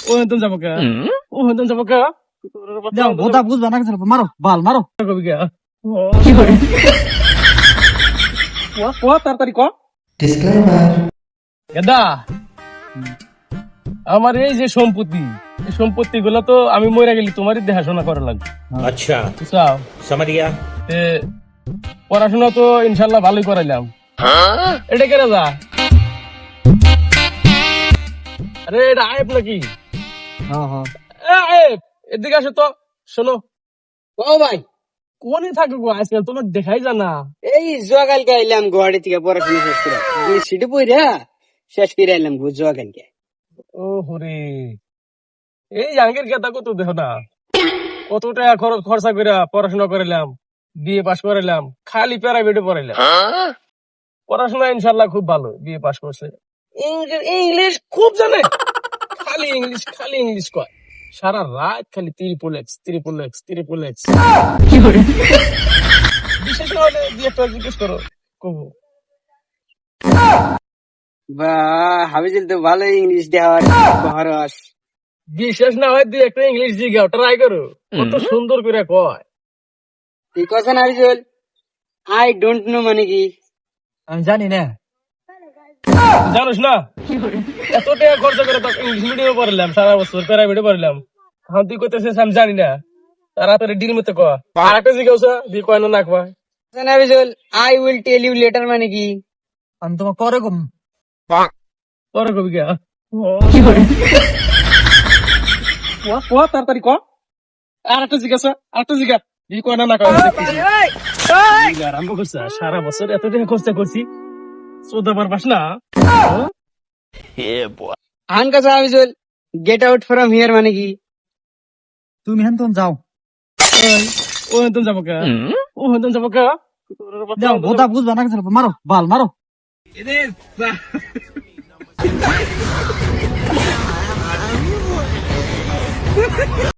ও হেতন যাবো কে? ও হেতন যাবো কে? যাও বোধা বুঝবা না কিছু মারো বাল মারো কবি কে? ক তাড়াতাড়ি ক। গেদা, আমার এই যে সম্পত্তি, এই সম্পত্তি গুলো তো আমি মরে গেলি তোমারই দেখাশোনা করা লাগবে। अच्छा বুঝছাও? समझ गया তে পড়াশোনা তো ইনশাল্লাহ ভালোই করাইলাম। এটা কে রাজা? আরে এটা আয়েব নাকি? হ্যাঁ হ্যাঁ আয়েব, এদিকে আসো তো। শোনো, ও ভাই, কোনই থাকো গো, আজকাল তোমার দেখাই জানা। এই জোয়াকালকে আইলাম গুয়াহাটি থেকে পড়াশোনা শেষ করে সিটি পড়া শেষ করে আইলাম জোয়াকালকে। ও হরে, এই জাহাঙ্গীর গেদা কত দেখো না, কত টাকা খরচা করে পড়াশোনা করাইলাম, বিএ পাস করাইলাম, খালি প্রাইভেটে পড়াইলাম। পড়াশোনা ইনশাল্লাহ খুব ভালো, বিএ পাস করছে। ইংলিশ খুব জানে, খালি ইংলিশ কয়। সারা রাত খালি ত্রিপল এক্স। বিশেষ না হলে দিয়ে একটা জিজ্ঞেস করো, কবো। বা হাবিজুল তো ভালো ইংলিশ দেওয়ার খরচ। বিশেষ না হয় দিয়ে একটা ইংলিশ জিগাও, ট্রাই করো, কত সুন্দর করে কয়। তুই কথা না হাবিজুল, আই ডোন্ট নো মানে কি? আমি জানি না জানিস না, এত টাকা খরচা করে তো ইংলিশ মিডিয়ামে পড়লাম, সারা বছর প্রাইভেটে পড়লাম। এখন তুই করতেছিস আমি জানি না, তাড়াতাড়ি ডিল মতো কয়। আর একটা জিজ্ঞাসা দিয়ে কয় না কয়। কথা না Habijul, I will tell you later মানে কি? আমি তোমার করে কম পরে কবি কে? তাড়াতাড়ি ক। আর একটা জিজ্ঞাসা দিয়ে কয় না কয়। আরম্ভ করছে, সারা বছর এত টাকা খরচা করছি, চোদ্দবার পাস না। আন কথা Habijul, get out from here মানে কি? তুমি হেন তুমি যাও ও হেতন যাবো কে? যাও বোধা বুঝবা না কিছু মারো বাল মারো